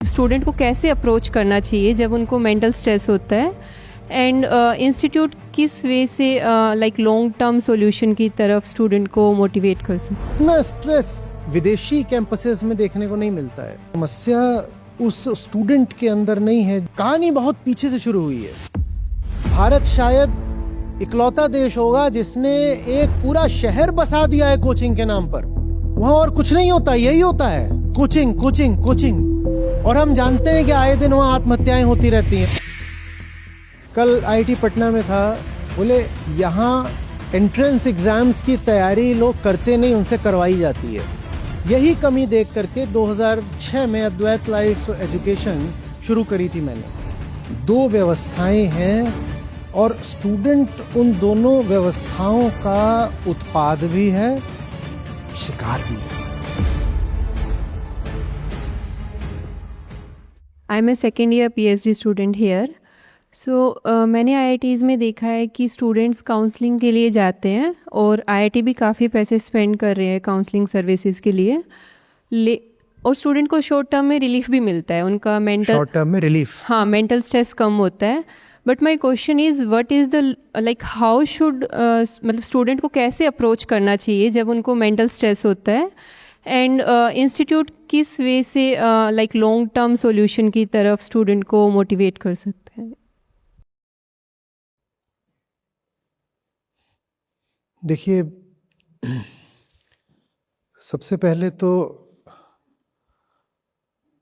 Student को कैसे approach करना चाहिए जब उनको मेंटल स्ट्रेस होता है, एंड इंस्टीट्यूट किस वे से लाइक लॉन्ग टर्म सॉल्यूशन की तरफ स्टूडेंट को मोटिवेट कर सकते। इतना स्ट्रेस विदेशी कैंपसेस में देखने को नहीं मिलता है। समस्या उस स्टूडेंट के अंदर नहीं है। कहानी बहुत पीछे से शुरू हुई है। भारत शायद इकलौता देश होगा जिसने एक पूरा शहर बसा दिया है कोचिंग के नाम पर। वहां और कुछ नहीं होता, यही होता है, कोचिंग कोचिंग कोचिंग। और हम जानते हैं कि आए दिन वहां आत्महत्याएं होती रहती हैं। कल आईआईटी पटना में था, बोले यहाँ एंट्रेंस एग्जाम्स की तैयारी लोग करते नहीं, उनसे करवाई जाती है। यही कमी देख करके 2006 में अद्वैत लाइफ एजुकेशन शुरू करी थी मैंने। दो व्यवस्थाएं हैं और स्टूडेंट उन दोनों व्यवस्थाओं का उत्पाद भी है, शिकार भी है। I am a second year PhD student here. So मैंने IITs में देखा है कि स्टूडेंट्स काउंसलिंग के लिए जाते हैं और IIT भी काफ़ी पैसे स्पेंड कर रहे हैं काउंसलिंग सर्विसेज के लिए, और स्टूडेंट को शॉर्ट टर्म में रिलीफ भी मिलता है, उनका मेंटल शॉर्ट टर्म में रिलीफ, हाँ, मेंटल स्ट्रेस कम होता है। But my question is what is the like how should मतलब स्टूडेंट को कैसे अप्रोच करना चाहिए जब उनको मेंटल स्ट्रेस होता है, एंड इंस्टीट्यूट किस वे से लाइक लॉन्ग टर्म सॉल्यूशन की तरफ स्टूडेंट को मोटिवेट कर सकते हैं। देखिए, सबसे पहले तो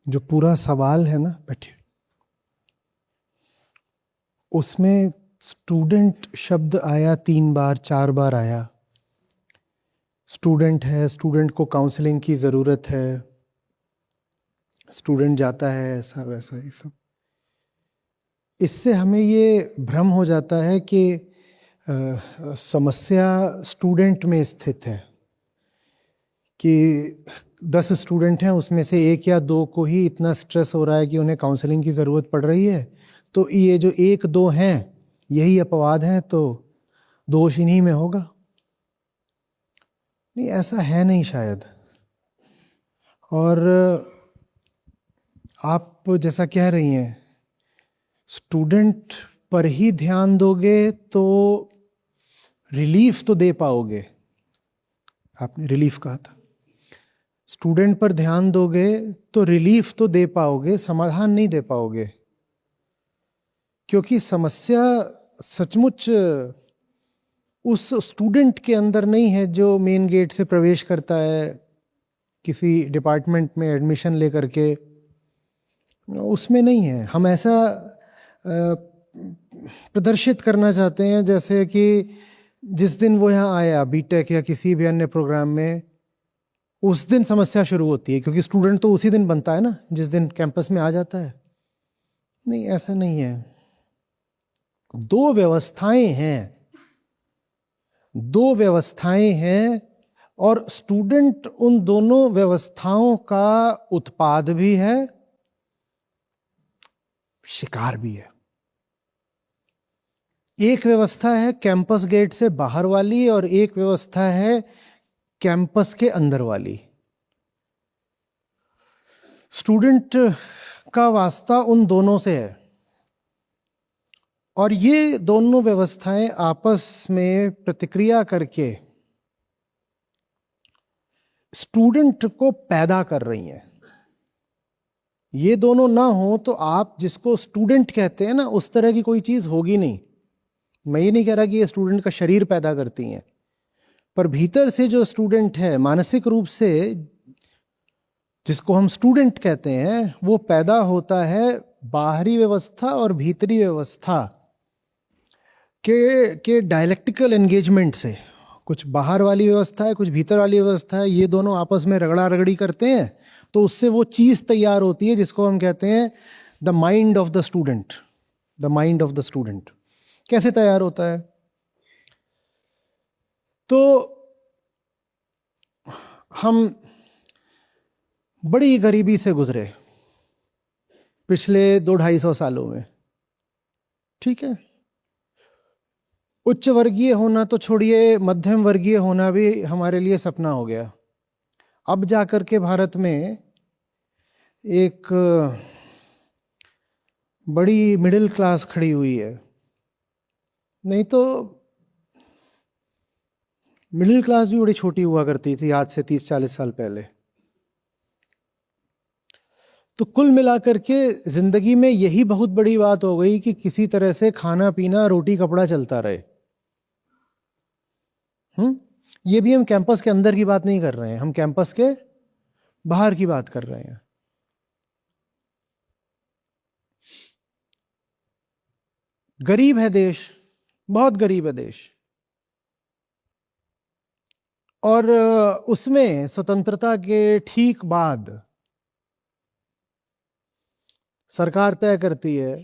जो पूरा सवाल है ना, बैठिए, उसमें स्टूडेंट शब्द आया 3 बार 4 बार आया। स्टूडेंट है, स्टूडेंट को काउंसलिंग की ज़रूरत है, स्टूडेंट जाता है, ऐसा वैसा ये सब। इससे हमें ये भ्रम हो जाता है कि समस्या स्टूडेंट में स्थित है, कि 10 स्टूडेंट हैं, उसमें से 1 या 2 को ही इतना स्ट्रेस हो रहा है कि उन्हें काउंसलिंग की ज़रूरत पड़ रही है, तो ये जो 1-2 हैं यही अपवाद हैं, तो दोष इन्हीं में होगा। नहीं, ऐसा है नहीं शायद। और आप जैसा कह रही हैं, स्टूडेंट पर ही ध्यान दोगे तो रिलीफ तो दे पाओगे, आपने रिलीफ कहा था। स्टूडेंट पर ध्यान दोगे तो रिलीफ तो दे पाओगे, समाधान नहीं दे पाओगे, क्योंकि समस्या सचमुच उस स्टूडेंट के अंदर नहीं है जो मेन गेट से प्रवेश करता है किसी डिपार्टमेंट में एडमिशन लेकर के, उसमें नहीं है। हम ऐसा प्रदर्शित करना चाहते हैं जैसे कि जिस दिन वो यहाँ आया बीटेक या किसी भी अन्य प्रोग्राम में, उस दिन समस्या शुरू होती है, क्योंकि स्टूडेंट तो उसी दिन बनता है ना जिस दिन कैंपस में आ जाता है। नहीं, ऐसा नहीं है। 2 व्यवस्थाएं हैं और स्टूडेंट उन दोनों व्यवस्थाओं का उत्पाद भी है, शिकार भी है। एक व्यवस्था है कैंपस गेट से बाहर वाली और एक व्यवस्था है कैंपस के अंदर वाली। स्टूडेंट का वास्ता उन दोनों से है, और ये दोनों व्यवस्थाएं आपस में प्रतिक्रिया करके स्टूडेंट को पैदा कर रही हैं। ये दोनों ना हो तो आप जिसको स्टूडेंट कहते हैं ना, उस तरह की कोई चीज होगी नहीं। मैं ये नहीं कह रहा कि ये स्टूडेंट का शरीर पैदा करती हैं, पर भीतर से जो स्टूडेंट है, मानसिक रूप से जिसको हम स्टूडेंट कहते हैं, वो पैदा होता है बाहरी व्यवस्था और भीतरी व्यवस्था के डायलेक्टिकल एंगेजमेंट से। कुछ बाहर वाली व्यवस्था है, कुछ भीतर वाली व्यवस्था है, ये दोनों आपस में रगड़ा रगड़ी करते हैं, तो उससे वो चीज तैयार होती है जिसको हम कहते हैं the mind of the student. The mind of the student कैसे तैयार होता है? तो हम बड़ी गरीबी से गुजरे पिछले 200-250 सालों में, ठीक है। उच्च वर्गीय होना तो छोड़िए, मध्यम वर्गीय होना भी हमारे लिए सपना हो गया। अब जाकर के भारत में एक बड़ी मिडिल क्लास खड़ी हुई है। नहीं तो मिडिल क्लास भी बड़ी छोटी हुआ करती थी आज से 30-40 साल पहले। तो कुल मिलाकर के जिंदगी में यही बहुत बड़ी बात हो गई कि किसी तरह से खाना पीना रोटी कपड़ा चलता रहे। ये भी हम कैंपस के अंदर की बात नहीं कर रहे हैं, हम कैंपस के बाहर की बात कर रहे हैं। गरीब है देश, बहुत गरीब है देश, और उसमें स्वतंत्रता के ठीक बाद सरकार तय करती है,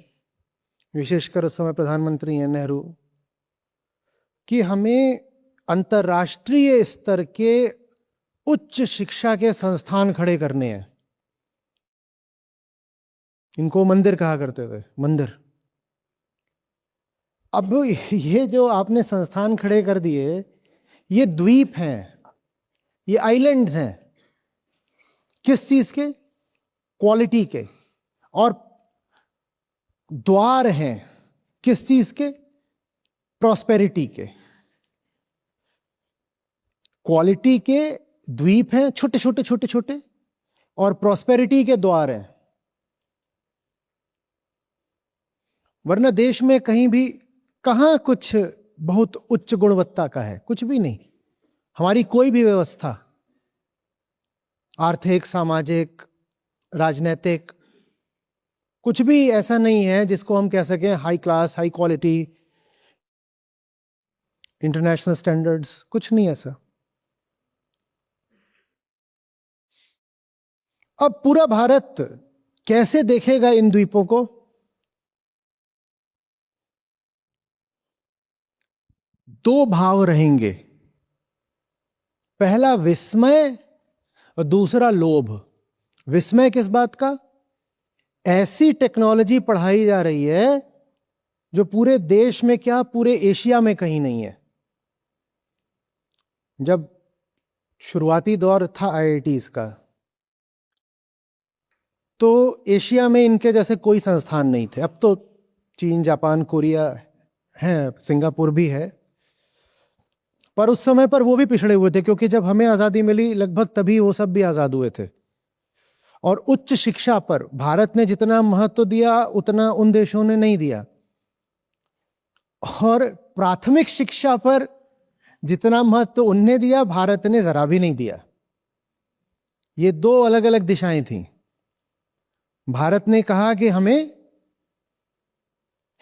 विशेषकर उस समय प्रधानमंत्री हैं नेहरू, कि हमें अंतर्राष्ट्रीय स्तर के उच्च शिक्षा के संस्थान खड़े करने हैं। इनको मंदिर कहा करते थे, मंदिर। अब ये जो आपने संस्थान खड़े कर दिए, ये द्वीप हैं, ये आइलैंड्स हैं। किस चीज के? क्वालिटी के। और द्वार हैं किस चीज के? प्रॉस्पेरिटी के। क्वालिटी के द्वीप हैं, छोटे छोटे छोटे छोटे, और प्रॉस्पेरिटी के द्वार हैं। वरना देश में कहीं भी कहां कुछ बहुत उच्च गुणवत्ता का है? कुछ भी नहीं। हमारी कोई भी व्यवस्था, आर्थिक, सामाजिक, राजनीतिक, कुछ भी ऐसा नहीं है जिसको हम कह सकें high class, high quality, international standards, कुछ नहीं ऐसा। अब पूरा भारत कैसे देखेगा इन द्वीपों को? दो भाव रहेंगे, पहला विस्मय और दूसरा लोभ। विस्मय किस बात का? ऐसी टेक्नोलॉजी पढ़ाई जा रही है जो पूरे देश में क्या, पूरे एशिया में कहीं नहीं है। जब शुरुआती दौर था आईआईटीज का, तो एशिया में इनके जैसे कोई संस्थान नहीं थे। अब तो चीन, जापान, कोरिया है, सिंगापुर भी है, पर उस समय पर वो भी पिछड़े हुए थे, क्योंकि जब हमें आजादी मिली लगभग तभी वो सब भी आजाद हुए थे। और उच्च शिक्षा पर भारत ने जितना महत्व दिया उतना उन देशों ने नहीं दिया, और प्राथमिक शिक्षा पर जितना महत्व उनने दिया भारत ने जरा भी नहीं दिया। ये दो अलग अलग दिशाएं थीं। भारत ने कहा कि हमें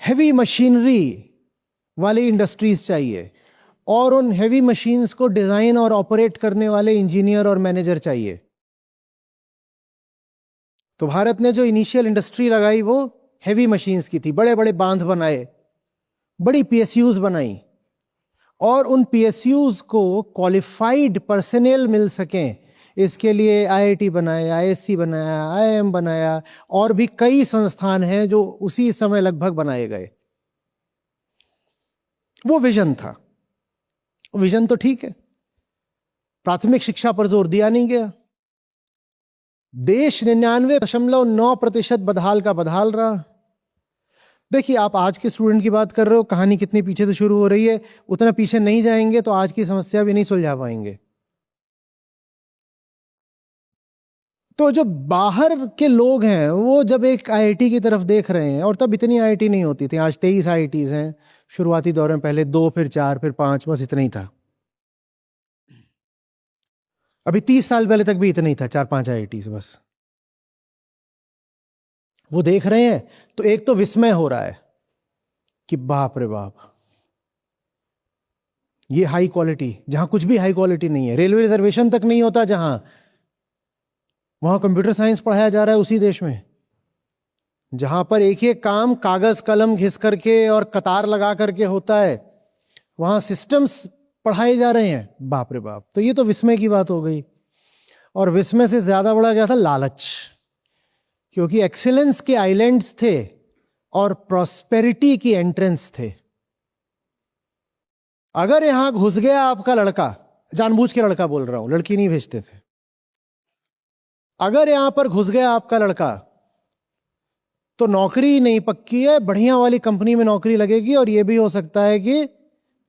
हेवी मशीनरी वाली इंडस्ट्रीज चाहिए, और उन हेवी मशीन्स को डिजाइन और ऑपरेट करने वाले इंजीनियर और मैनेजर चाहिए। तो भारत ने जो इनिशियल इंडस्ट्री लगाई वो हेवी मशीन्स की थी। बड़े बड़े बांध बनाए, बड़ी पीएसयूज बनाई, और उन पीएसयूज को क्वालिफाइड पर्सनेल मिल सकें इसके लिए आईआईटी बनाया, आईएससी बनाया, आईआईएम बनाया, और भी कई संस्थान हैं जो उसी समय लगभग बनाए गए। वो विजन था। विजन तो ठीक है, प्राथमिक शिक्षा पर जोर दिया नहीं गया। देश 99.9% बदहाल का बदहाल रहा। देखिए, आप आज के स्टूडेंट की बात कर रहे हो, कहानी कितनी पीछे से शुरू हो रही है। उतना पीछे नहीं जाएंगे तो आज की समस्या भी नहीं सुलझा पाएंगे। तो जो बाहर के लोग हैं वो जब एक आईआईटी की तरफ देख रहे हैं, और तब इतनी आईआईटी नहीं होती थी, आज 23 आईआईटीज हैं। शुरुआती दौर में पहले 2, फिर 4, फिर 5, बस इतना ही था। अभी 30 साल पहले तक भी इतना ही था, 4-5 आईआईटीज बस। वो देख रहे हैं तो एक तो विस्मय हो रहा है कि बाप रे बाप, ये हाई क्वालिटी, जहां कुछ भी हाई क्वालिटी नहीं है। रेलवे रिजर्वेशन तक नहीं होता जहां, वहां कंप्यूटर साइंस पढ़ाया जा रहा है उसी देश में, जहां पर एक एक काम कागज कलम घिस करके और कतार लगा करके होता है, वहां सिस्टम्स पढ़ाए जा रहे हैं। बाप रे बाप। तो ये तो विस्मय की बात हो गई। और विस्मय से ज्यादा बड़ा क्या था? लालच। क्योंकि एक्सीलेंस के आइलैंड्स थे और प्रॉस्पेरिटी की एंट्रेंस थे। अगर यहां घुस गया आपका लड़का, जानबूझ के लड़का बोल रहा हूं, लड़की नहीं भेजते थे, अगर यहां पर घुस गया आपका लड़का तो नौकरी नहीं पक्की है, बढ़िया वाली कंपनी में नौकरी लगेगी, और यह भी हो सकता है कि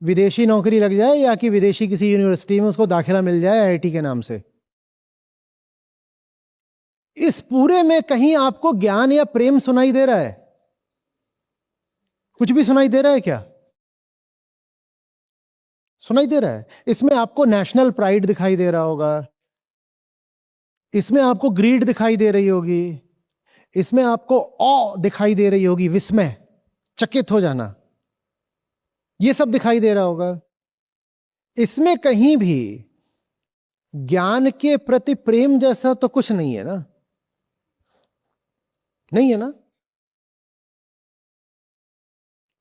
विदेशी नौकरी लग जाए या कि विदेशी किसी यूनिवर्सिटी में उसको दाखिला मिल जाए आईआईटी के नाम से। इस पूरे में कहीं आपको ज्ञान या प्रेम सुनाई दे रहा है? कुछ भी सुनाई दे रहा है क्या? सुनाई दे रहा है? इसमें आपको नेशनल प्राइड दिखाई दे रहा होगा, इसमें आपको ग्रीड दिखाई दे रही होगी, इसमें आपको ऑ दिखाई दे रही होगी, विस्मय, चकित हो जाना, यह सब दिखाई दे रहा होगा। इसमें कहीं भी ज्ञान के प्रति प्रेम जैसा तो कुछ नहीं है ना? नहीं है ना?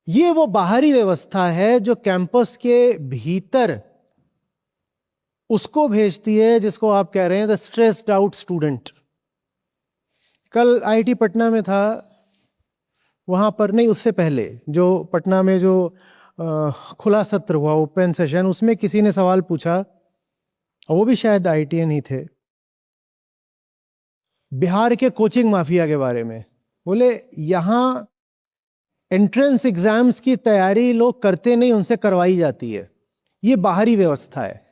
ये वो बाहरी व्यवस्था है जो कैंपस के भीतर उसको भेजती है जिसको आप कह रहे हैं द स्ट्रेस्ड आउट स्टूडेंट। कल आईआईटी पटना में था, वहां पर नहीं, उससे पहले जो पटना में जो खुला सत्र हुआ, ओपन सेशन, उसमें किसी ने सवाल पूछा, और वो भी शायद आईआईटीएन ही थे, बिहार के कोचिंग माफिया के बारे में। बोले यहां एंट्रेंस एग्जाम्स की तैयारी लोग करते नहीं, उनसे करवाई जाती है, ये बाहरी व्यवस्था है।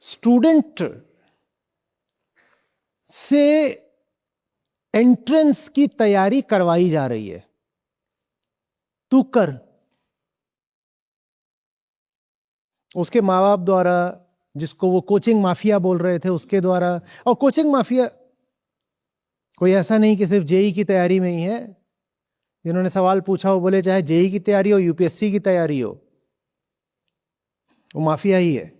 स्टूडेंट से एंट्रेंस की तैयारी करवाई जा रही है, तू कर। उसके माँ बाप द्वारा, जिसको वो कोचिंग माफिया बोल रहे थे, उसके द्वारा। और कोचिंग माफिया कोई ऐसा नहीं कि सिर्फ जेई की तैयारी में ही है। जिन्होंने सवाल पूछा वो बोले चाहे जेई की तैयारी हो, यूपीएससी की तैयारी हो, वो माफिया ही है।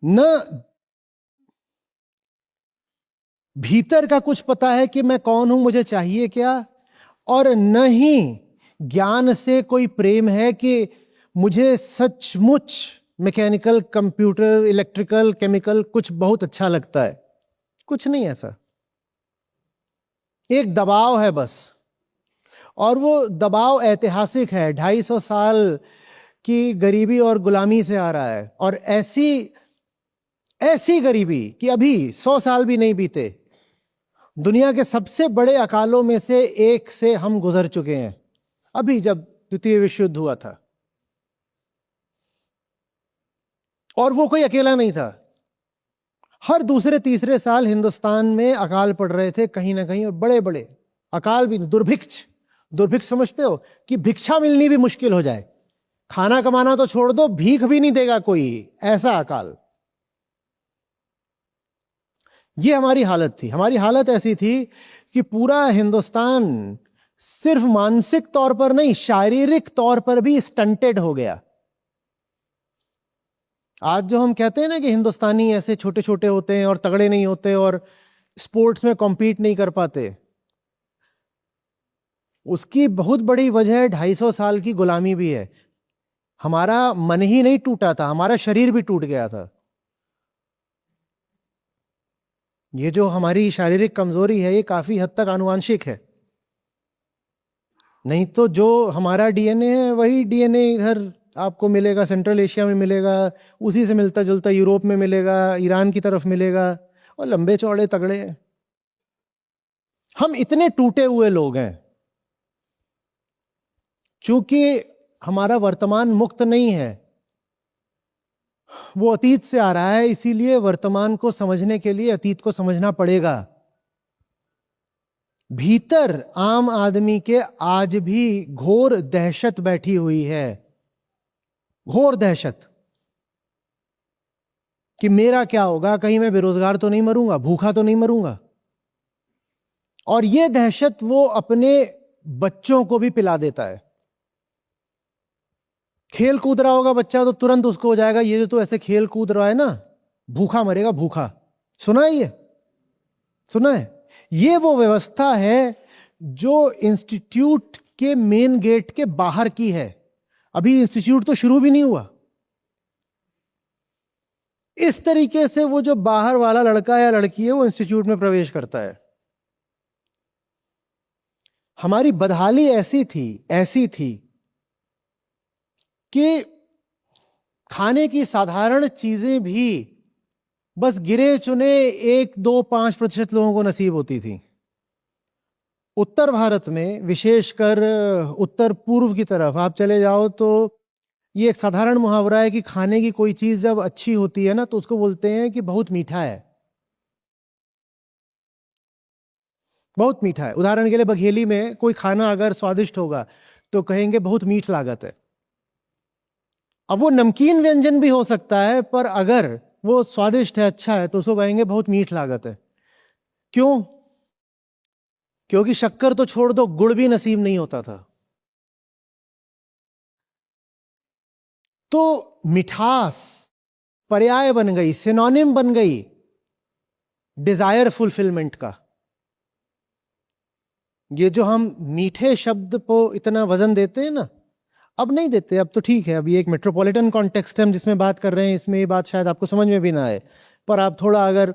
न भीतर का कुछ पता है कि मैं कौन हूं, मुझे चाहिए क्या, और न ही ज्ञान से कोई प्रेम है कि मुझे सचमुच मैकेनिकल, कंप्यूटर, इलेक्ट्रिकल, केमिकल कुछ बहुत अच्छा लगता है। कुछ नहीं ऐसा, एक दबाव है बस, और वो दबाव ऐतिहासिक है, 250 साल की गरीबी और गुलामी से आ रहा है। और ऐसी गरीबी कि अभी 100 साल भी नहीं बीते, दुनिया के सबसे बड़े अकालों में से एक से हम गुजर चुके हैं, अभी जब द्वितीय विश्व युद्ध हुआ था। और वो कोई अकेला नहीं था, हर दूसरे तीसरे साल हिंदुस्तान में अकाल पड़ रहे थे कहीं ना कहीं, और बड़े बड़े अकाल भी। दुर्भिक्ष, दुर्भिक्ष समझते हो कि भिक्षा मिलनी भी मुश्किल हो जाए, खाना कमाना तो छोड़ दो, भीख भी नहीं देगा कोई, ऐसा अकाल। ये हमारी हालत थी। हमारी हालत ऐसी थी कि पूरा हिंदुस्तान सिर्फ मानसिक तौर पर नहीं, शारीरिक तौर पर भी स्टंटेड हो गया। आज जो हम कहते हैं ना कि हिंदुस्तानी ऐसे छोटे छोटे होते हैं और तगड़े नहीं होते और स्पोर्ट्स में कॉम्पीट नहीं कर पाते, उसकी बहुत बड़ी वजह 250 साल की गुलामी भी है। हमारा मन ही नहीं टूटा था, हमारा शरीर भी टूट गया था। ये जो हमारी शारीरिक कमजोरी है, ये काफी हद तक आनुवांशिक है। नहीं तो जो हमारा डीएनए है वही डीएनए इधर आपको मिलेगा, सेंट्रल एशिया में मिलेगा, उसी से मिलता जुलता यूरोप में मिलेगा, ईरान की तरफ मिलेगा, और लंबे चौड़े तगड़े हैं। हम इतने टूटे हुए लोग हैं क्योंकि हमारा वर्तमान मुक्त नहीं है, वो अतीत से आ रहा है। इसीलिए वर्तमान को समझने के लिए अतीत को समझना पड़ेगा। भीतर आम आदमी के आज भी घोर दहशत बैठी हुई है, घोर दहशत कि मेरा क्या होगा, कहीं मैं बेरोजगार तो नहीं मरूंगा, भूखा तो नहीं मरूंगा। और यह दहशत वो अपने बच्चों को भी पिला देता है। खेल कूद रहा होगा बच्चा तो तुरंत उसको हो जाएगा, ये जो तो ऐसे खेल कूद रहा है ना, भूखा मरेगा, भूखा। सुना है? ये सुना है? ये वो व्यवस्था है जो इंस्टीट्यूट के मेन गेट के बाहर की है। अभी इंस्टीट्यूट तो शुरू भी नहीं हुआ। इस तरीके से वो जो बाहर वाला लड़का या लड़की है वो इंस्टीट्यूट में प्रवेश करता है। हमारी बदहाली ऐसी थी कि खाने की साधारण चीजें भी बस गिरे चुने 1-2-5% लोगों को नसीब होती थी। उत्तर भारत में, विशेषकर उत्तर पूर्व की तरफ आप चले जाओ तो ये एक साधारण मुहावरा है कि खाने की कोई चीज जब अच्छी होती है ना तो उसको बोलते हैं कि बहुत मीठा है, बहुत मीठा है। उदाहरण के लिए बघेली में कोई खाना अगर स्वादिष्ट होगा तो कहेंगे बहुत मीठ लागत है। अब वो नमकीन व्यंजन भी हो सकता है, पर अगर वो स्वादिष्ट है, अच्छा है, तो उसको कहेंगे बहुत मीठ लागत है। क्यों? क्योंकि शक्कर तो छोड़ दो, गुड़ भी नसीब नहीं होता था। तो मिठास पर्याय बन गई, सिनोनिम बन गई डिजायर फुलफिलमेंट का। ये जो हम मीठे शब्द को इतना वजन देते हैं ना, अब नहीं देते। अब तो ठीक है, अब ये एक मेट्रोपॉलिटन कॉन्टेक्स्ट है हम जिसमें बात कर रहे हैं, इसमें ये बात शायद आपको समझ में भी ना आए। पर आप थोड़ा अगर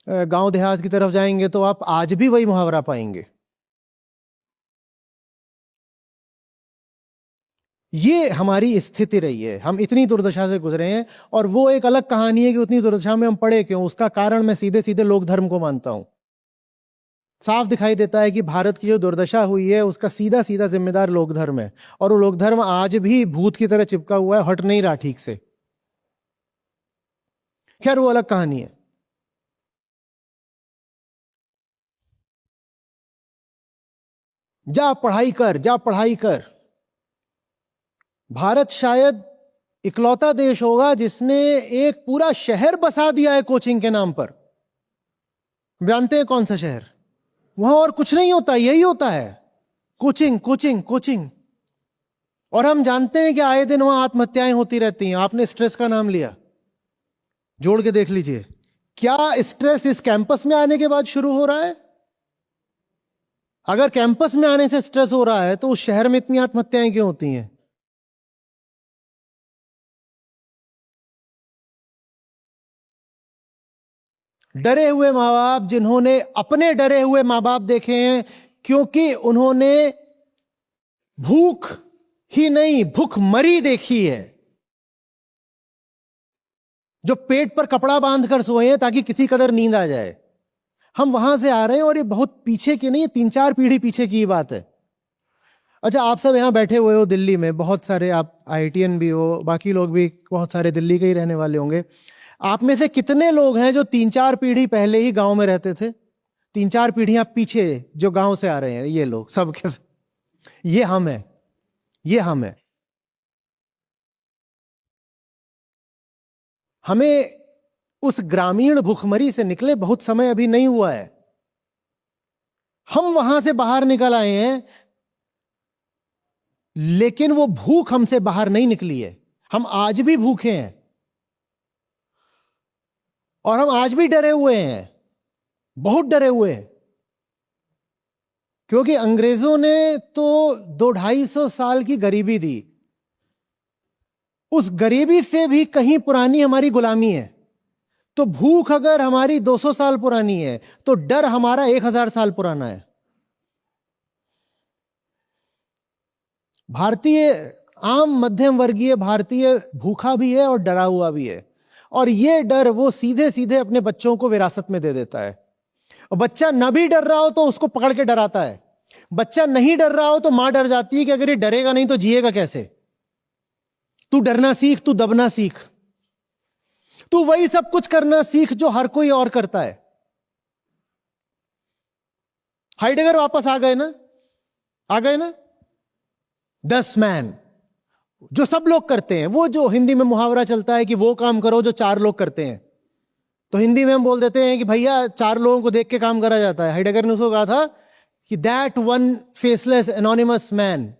गांव देहात की तरफ जाएंगे तो आप आज भी वही मुहावरा पाएंगे। ये हमारी स्थिति रही है, हम इतनी दुर्दशा से गुजरे हैं। और वो एक अलग कहानी है कि उतनी दुर्दशा में हम पड़े क्यों। उसका कारण मैं सीधे सीधे लोक धर्म को मानता हूं। साफ दिखाई देता है कि भारत की जो दुर्दशा हुई है उसका सीधा सीधा जिम्मेदार लोक धर्म है। और वो लोक धर्म आज भी भूत की तरह चिपका हुआ है, हट नहीं रहा ठीक से। खैर वो अलग कहानी है। जा पढ़ाई कर, जा पढ़ाई कर। भारत शायद इकलौता देश होगा जिसने एक पूरा शहर बसा दिया है कोचिंग के नाम पर। जानते हैं कौन सा शहर? वहां और कुछ नहीं होता, यही होता है, कोचिंग कोचिंग कोचिंग। और हम जानते हैं कि आए दिन वहां आत्महत्याएं होती रहती हैं। आपने स्ट्रेस का नाम लिया, जोड़ के देख लीजिए, क्या स्ट्रेस इस कैंपस में आने के बाद शुरू हो रहा है? अगर कैंपस में आने से स्ट्रेस हो रहा है तो उस शहर में इतनी आत्महत्याएं क्यों होती हैं? डरे हुए माँ बाप, जिन्होंने अपने डरे हुए माँ बाप देखे हैं, क्योंकि उन्होंने भूख ही नहीं भूखमरी देखी है। जो पेट पर कपड़ा बांध कर सोए हैं ताकि किसी कदर नींद आ जाए। हम वहां से आ रहे हैं और ये बहुत पीछे की नहीं, 3-4 पीढ़ी पीछे की बात है। अच्छा, आप सब यहां बैठे हुए हो दिल्ली में, बहुत सारे आप IITian भी हो, बाकी लोग भी बहुत सारे दिल्ली के ही रहने वाले होंगे। आप में से कितने लोग हैं जो 3-4 पीढ़ी पहले ही गांव में रहते थे? 3-4 पीढ़ियां पीछे जो गांव से आ रहे हैं, ये लोग सब के, ये हम हैं, ये हम हैं। हमें उस ग्रामीण भूखमरी से निकले बहुत समय अभी नहीं हुआ है। हम वहां से बाहर निकल आए हैं, लेकिन वो भूख हमसे बाहर नहीं निकली है। हम आज भी भूखे हैं और हम आज भी डरे हुए हैं, बहुत डरे हुए हैं। क्योंकि अंग्रेजों ने तो 200-250 साल की गरीबी दी। उस गरीबी से भी कहीं पुरानी हमारी गुलामी है। तो भूख अगर हमारी 200 साल पुरानी है तो डर हमारा 1000 साल पुराना है। भारतीय, आम मध्यम वर्गीय भारतीय भूखा भी है और डरा हुआ भी है। और ये डर वो सीधे सीधे अपने बच्चों को विरासत में दे देता है। और बच्चा न भी डर रहा हो तो उसको पकड़ के डराता है। बच्चा नहीं डर रहा हो तो मां डर जाती है कि अगर ये डरेगा नहीं तो जिएगा कैसे। तू डरना सीख, तू दबना सीख, तू वही सब कुछ करना सीख जो हर कोई और करता है। हाइडेगर वापस आ गए ना, आ गए ना। 10 मैन जो सब लोग करते हैं, वो जो हिंदी में मुहावरा चलता है कि वो काम करो जो 4 लोग करते हैं, तो हिंदी में हम बोल देते हैं कि भैया 4 लोगों को देख के काम करा जाता है। हाइडेगर ने उसको कहा था कि that one faceless anonymous man,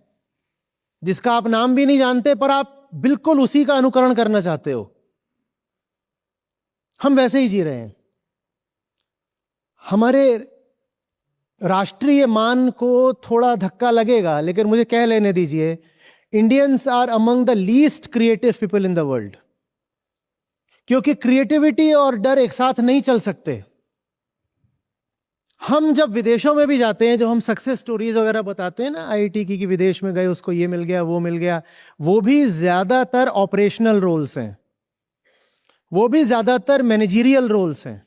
जिसका आप नाम भी नहीं जानते पर आप बिल्कुल उसी का अनुकरण करना चाहते हो। हम वैसे ही जी रहे हैं। हमारे राष्ट्रीय मान को थोड़ा धक्का लगेगा, लेकिन मुझे कह लेने दीजिए, Indians are among the least creative people in the world. क्योंकि क्रिएटिविटी और डर एक साथ नहीं चल सकते। हम जब विदेशों में भी जाते हैं, जो हम सक्सेस स्टोरीज वगैरह बताते हैं ना IIT की, कि विदेश में गए उसको ये मिल गया वो मिल गया, वो भी ज्यादातर ऑपरेशनल रोल्स हैं। वो भी ज्यादातर मैनेजरियल रोल्स हैं,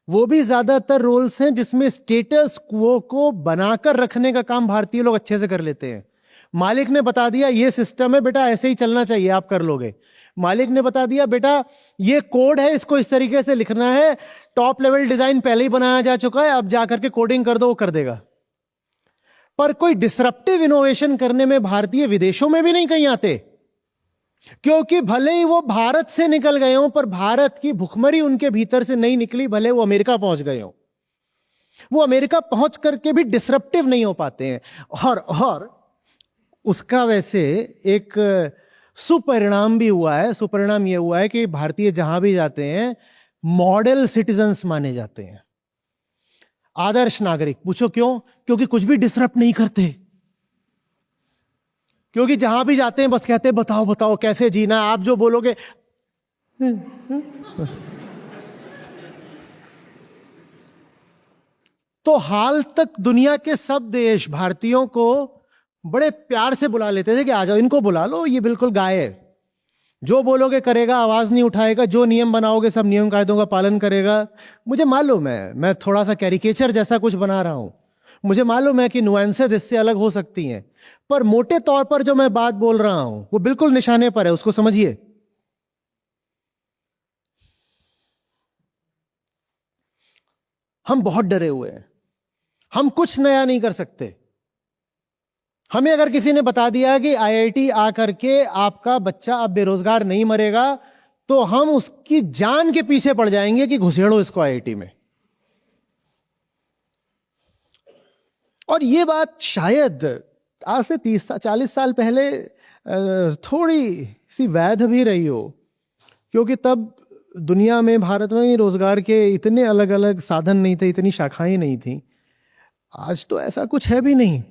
वो भी ज्यादातर रोल्स हैं जिसमें स्टेटस क्वो को बनाकर रखने का काम भारतीय लोग अच्छे से कर लेते हैं। मालिक ने बता दिया ये सिस्टम है बेटा, ऐसे ही चलना चाहिए, आप कर लोगे। मालिक ने बता दिया बेटा ये कोड है, इसको इस तरीके से लिखना है, टॉप लेवल डिजाइन पहले ही बनाया जा चुका है, अब जाकर के कोडिंग कर दो, वो कर देगा। पर कोई डिसरप्टिव इनोवेशन करने में भारतीय विदेशों में भी नहीं कहीं आते, क्योंकि भले ही वो भारत से निकल गए हों, पर भारत की भुखमरी उनके भीतर से नहीं निकली। भले वो अमेरिका पहुंच गए हों, वो अमेरिका पहुंच करके भी डिसरप्टिव नहीं हो पाते हैं। और उसका वैसे एक सुपरिणाम भी हुआ है। सुपरिणाम यह हुआ है कि भारतीय जहां भी जाते हैं मॉडल सिटीजन्स माने जाते हैं, आदर्श नागरिक। पूछो क्यों? क्योंकि कुछ भी डिसरप्ट नहीं करते, क्योंकि जहां भी जाते हैं बस कहते हैं बताओ बताओ कैसे जीना है, आप जो बोलोगे। तो हाल तक दुनिया के सब देश भारतीयों को बड़े प्यार से बुला लेते थे कि आ जाओ, इनको बुला लो, ये बिल्कुल गाय है, जो बोलोगे करेगा, आवाज नहीं उठाएगा, जो नियम बनाओगे सब नियम कायदों का पालन करेगा। मुझे मालूम है मैं थोड़ा सा कैरिकेचर जैसा कुछ बना रहा हूं, मुझे मालूम है कि नुआंसेस इससे अलग हो सकती हैं, पर मोटे तौर पर जो मैं बात बोल रहा हूं वो बिल्कुल निशाने पर है, उसको समझिए। हम बहुत डरे हुए हैं, हम कुछ नया नहीं कर सकते। हमें अगर किसी ने बता दिया कि आईआईटी आकर के आपका बच्चा अब बेरोजगार नहीं मरेगा, तो हम उसकी जान के पीछे पड़ जाएंगे कि घुसेड़ो इसको आईआईटी में। और ये बात शायद आज से 30-40 साल पहले थोड़ी सी वैध भी रही हो, क्योंकि तब दुनिया में, भारत में रोजगार के इतने अलग अलग साधन नहीं थे, इतनी शाखाएं नहीं थी। आज तो ऐसा कुछ है भी नहीं,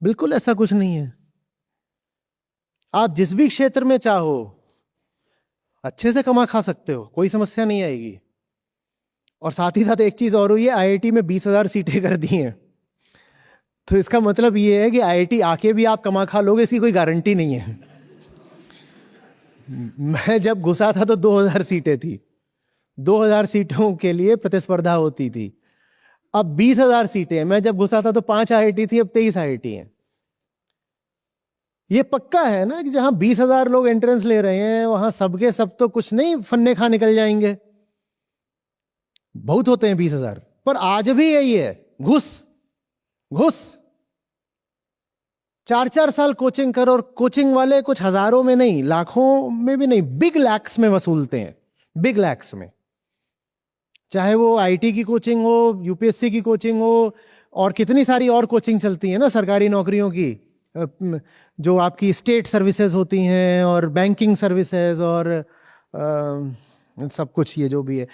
बिल्कुल ऐसा कुछ नहीं है। आप जिस भी क्षेत्र में चाहो अच्छे से कमा खा सकते हो, कोई समस्या नहीं आएगी। और साथ ही साथ एक चीज और हुई है, आईआईटी में 20,000 सीटें कर दी हैं, तो इसका मतलब ये है कि आईआईटी आके भी आप कमा खा लोगे, इसकी कोई गारंटी नहीं है। मैं जब घुसा था तो 2000 सीटें थी, 2000 सीटों के लिए प्रतिस्पर्धा होती थी। अब 20,000 सीटें, मैं जब घुसा था तो 5 आईआईटी थी, अब 23 आईआईटी हैं। ये पक्का है ना कि जहां 20,000 लोग एंट्रेंस ले रहे हैं वहां सबके सब तो कुछ नहीं फन्ने खा निकल जाएंगे, बहुत होते हैं 20,000। पर आज भी यही है, घुस घुस 4-4 साल कोचिंग करो, और कोचिंग वाले कुछ हजारों में नहीं, लाखों में भी नहीं, बिग लैक्स में वसूलते हैं, बिग लैक्स में। चाहे वो आईटी की कोचिंग हो, यूपीएससी की कोचिंग हो, और कितनी सारी और कोचिंग चलती है ना सरकारी नौकरियों की, जो आपकी स्टेट सर्विसेज होती हैं और बैंकिंग सर्विसेज और सब कुछ, ये जो भी है,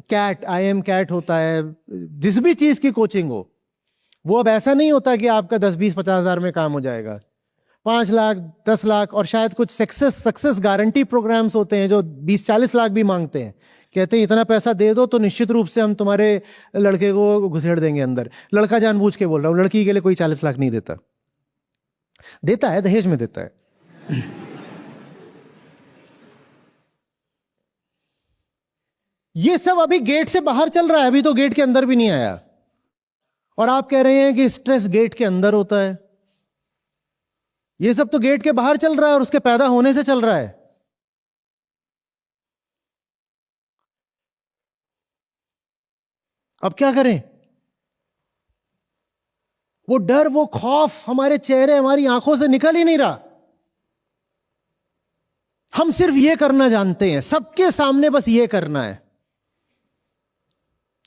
कैट, IIM कैट होता है, जिस भी चीज की कोचिंग हो, वो अब ऐसा नहीं होता कि आपका 10-20-50 हजार में काम हो जाएगा। 5 लाख, 10 लाख, और शायद कुछ सक्सेस गारंटी प्रोग्राम्स होते हैं जो 20-40 लाख भी मांगते हैं। कहते हैं इतना पैसा दे दो तो निश्चित रूप से हम तुम्हारे लड़के को घुसेड़ देंगे अंदर। लड़का जानबूझ के बोल रहा हूं, लड़की के लिए कोई 40 लाख नहीं देता, देता है, दहेज में देता है। ये सब अभी गेट से बाहर चल रहा है, अभी तो गेट के अंदर भी नहीं आया, और आप कह रहे हैं कि स्ट्रेस गेट के अंदर होता है। ये सब तो गेट के बाहर चल रहा है और उसके पैदा होने से चल रहा है। अब क्या करें? वो डर, वो खौफ हमारे चेहरे, हमारी आंखों से निकल ही नहीं रहा। हम सिर्फ ये करना जानते हैं, सबके सामने बस ये करना है।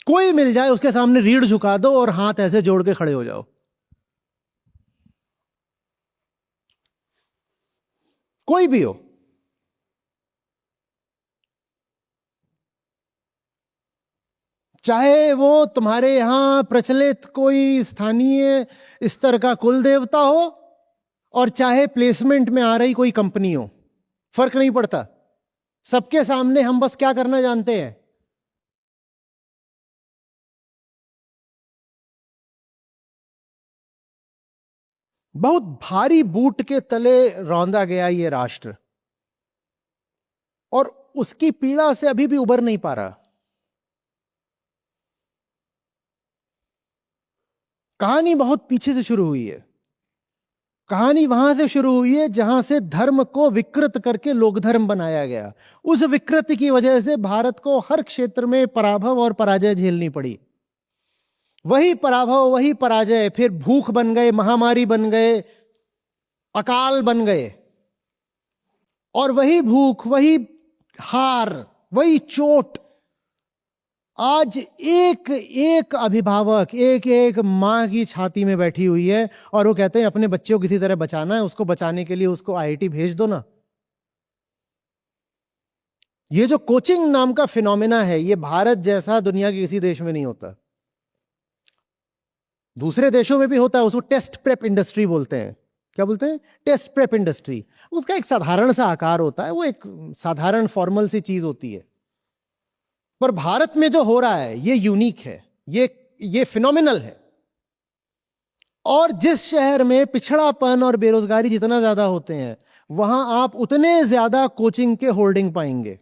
कोई मिल जाए उसके सामने रीढ़ झुका दो और हाथ ऐसे जोड़ के खड़े हो जाओ। कोई भी हो, चाहे वो तुम्हारे यहां प्रचलित कोई स्थानीय स्तर का कुल देवता हो, और चाहे प्लेसमेंट में आ रही कोई कंपनी हो, फर्क नहीं पड़ता। सबके सामने हम बस क्या करना जानते हैं, बहुत भारी बूट के तले रौंदा गया ये राष्ट्र, और उसकी पीड़ा से अभी भी उबर नहीं पा रहा। कहानी बहुत पीछे से शुरू हुई है। कहानी वहां से शुरू हुई है जहां से धर्म को विकृत करके लोक धर्म बनाया गया। उस विकृति की वजह से भारत को हर क्षेत्र में पराभव और पराजय झेलनी पड़ी। वही पराभव, वही पराजय, फिर भूख बन गए, महामारी बन गए, अकाल बन गए, और वही भूख, वही हार, वही चोट आज एक एक अभिभावक, एक एक मां की छाती में बैठी हुई है, और वो कहते हैं अपने बच्चे को किसी तरह बचाना है, उसको बचाने के लिए उसको आईआईटी भेज दो ना। ये जो कोचिंग नाम का फिनोमेना है, ये भारत जैसा दुनिया के किसी देश में नहीं होता। दूसरे देशों में भी होता है, उसको टेस्ट प्रेप इंडस्ट्री बोलते हैं। क्या बोलते हैं? Test prep industry. उसका एक साधारण सा आकार होता है, वो एक साधारण फॉर्मल सी चीज होती है। पर भारत में जो हो रहा है ये यूनिक है, ये फिनोमिनल है। और जिस शहर में पिछड़ापन और बेरोजगारी जितना ज्यादा होते हैं, वहां आप उतने ज्यादा कोचिंग के होर्डिंग पाएंगे।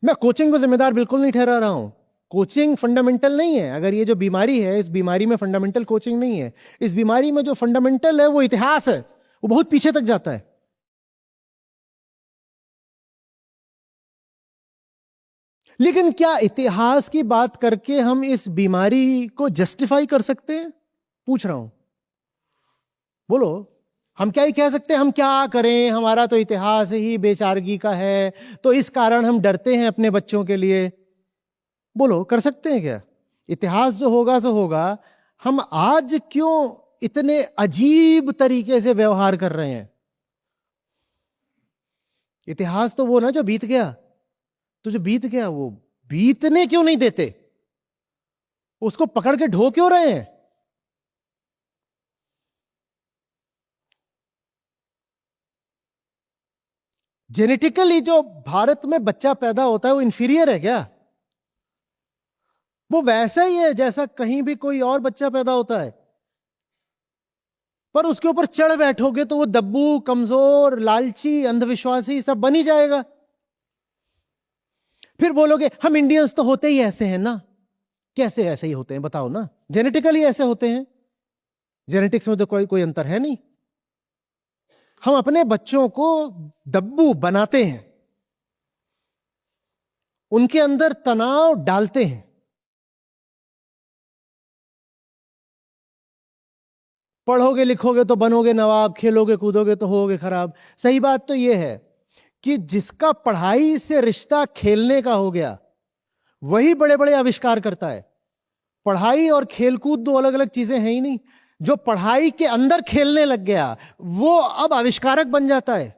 मैं कोचिंग को जिम्मेदार बिल्कुल नहीं ठहरा रहा हूं। कोचिंग फंडामेंटल नहीं है। अगर ये जो बीमारी है, इस बीमारी में फंडामेंटल कोचिंग नहीं है। इस बीमारी में जो फंडामेंटल है वो इतिहास है, वो बहुत पीछे तक जाता है। लेकिन क्या इतिहास की बात करके हम इस बीमारी को जस्टिफाई कर सकते हैं? पूछ रहा हूं, बोलो। हम क्या ही कह सकते हैं, हम क्या करें, हमारा तो इतिहास ही बेचारगी का है, तो इस कारण हम डरते हैं अपने बच्चों के लिए। बोलो, कर सकते हैं क्या? इतिहास जो होगा सो होगा। हम आज क्यों इतने अजीब तरीके से व्यवहार कर रहे हैं? इतिहास तो वो ना जो बीत गया, तो जो बीत गया वो बीतने क्यों नहीं देते? उसको पकड़ के ढो क्यों रहे हैं? जेनेटिकली जो भारत में बच्चा पैदा होता है वो इंफीरियर है क्या? वो वैसा ही है जैसा कहीं भी कोई और बच्चा पैदा होता है। पर उसके ऊपर चढ़ बैठोगे तो वो दब्बू, कमजोर, लालची, अंधविश्वासी सब बन ही जाएगा। फिर बोलोगे हम इंडियंस तो होते ही ऐसे हैं ना। कैसे ऐसे ही होते हैं बताओ ना? जेनेटिकली ऐसे होते हैं। जेनेटिक्स में तो कोई अंतर है नहीं। हम अपने बच्चों को दब्बू बनाते हैं, उनके अंदर तनाव डालते हैं। पढ़ोगे लिखोगे तो बनोगे नवाब, खेलोगे कूदोगे तो होगे खराब। सही बात तो यह है कि जिसका पढ़ाई से रिश्ता खेलने का हो गया, वही बड़े बड़े आविष्कार करता है। पढ़ाई और खेलकूद दो अलग अलग चीजें हैं ही नहीं। जो पढ़ाई के अंदर खेलने लग गया वो अब आविष्कारक बन जाता है।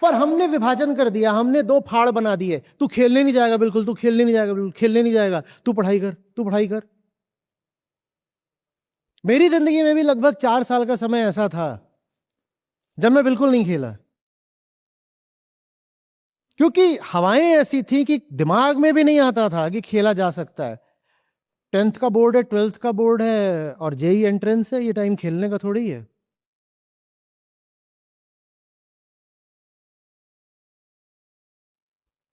पर हमने विभाजन कर दिया, हमने दो फाड़ बना दिए। तू खेलने नहीं जाएगा बिल्कुल, तू खेलने नहीं जाएगा बिल्कुल, खेलने नहीं जाएगा, तू पढ़ाई कर, तू पढ़ाई कर। मेरी जिंदगी में भी लगभग 4 साल का समय ऐसा था जब मैं बिल्कुल नहीं खेला, क्योंकि हवाएं ऐसी थी कि दिमाग में भी नहीं आता था कि खेला जा सकता है। 10th का बोर्ड है, 12th का बोर्ड है और जेई एंट्रेंस है, ये टाइम खेलने का थोड़ी है।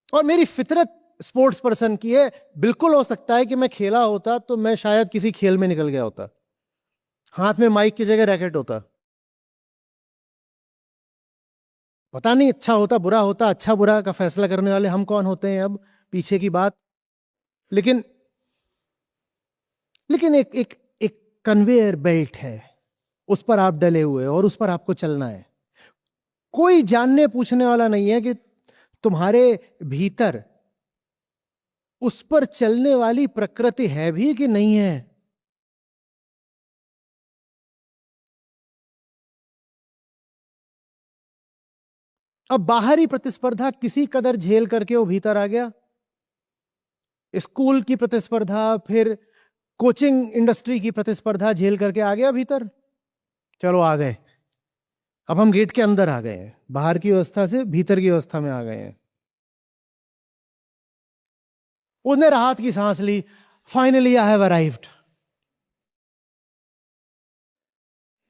और मेरी फितरत स्पोर्ट्स पर्सन की है। बिल्कुल हो सकता है कि मैं खेला होता तो मैं शायद किसी खेल में निकल गया होता, हाथ में माइक की जगह रैकेट होता। पता नहीं अच्छा होता बुरा होता। अच्छा बुरा का फैसला करने वाले हम कौन होते हैं, अब पीछे की बात। लेकिन लेकिन एक एक एक कन्वेयर बेल्ट है, उस पर आप डले हुए और उस पर आपको चलना है। कोई जानने पूछने वाला नहीं है कि तुम्हारे भीतर उस पर चलने वाली प्रकृति है भी कि नहीं है। अब बाहरी प्रतिस्पर्धा किसी कदर झेल करके वो भीतर आ गया। स्कूल की प्रतिस्पर्धा, फिर कोचिंग इंडस्ट्री की प्रतिस्पर्धा झेल करके आ गया भीतर। चलो आ गए, अब हम गेट के अंदर आ गए हैं, बाहर की व्यवस्था से भीतर की व्यवस्था में आ गए हैं। उसने राहत की सांस ली, फाइनली आई हैव अराइव्ड,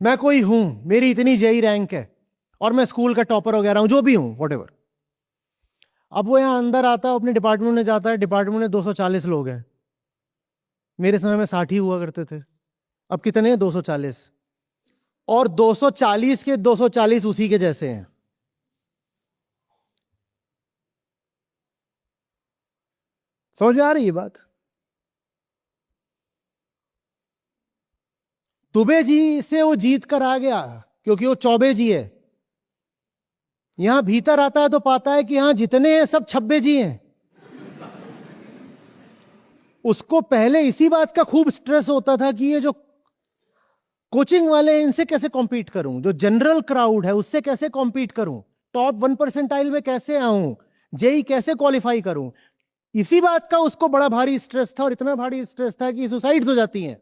मैं कोई हूं, मेरी इतनी जेई रैंक है और मैं स्कूल का टॉपर वगैरह हूं, जो भी हूं, व्हाटएवर। अब वो यहां अंदर आता है, अपने डिपार्टमेंट में जाता है, डिपार्टमेंट में 240 लोग हैं, मेरे समय में 60 ही हुआ करते थे, अब कितने हैं? 240, और 240 के 240 उसी के जैसे हैं। समझ आ रही है बात? दुबे जी से वो जीत कर आ गया क्योंकि वो चौबे जी है। यहां भीतर आता है तो पाता है कि यहां जितने हैं सब 26 जी हैं। उसको पहले इसी बात का खूब स्ट्रेस होता था कि ये जो कोचिंग वाले हैं इनसे कैसे कॉम्पीट करूं, जो जनरल क्राउड है उससे कैसे कॉम्पीट करूं, टॉप 1% में कैसे आऊं, जेई कैसे क्वालिफाई करूं। इसी बात का उसको बड़ा भारी स्ट्रेस था, और इतना भारी स्ट्रेस था कि सुसाइड्स हो जाती हैं।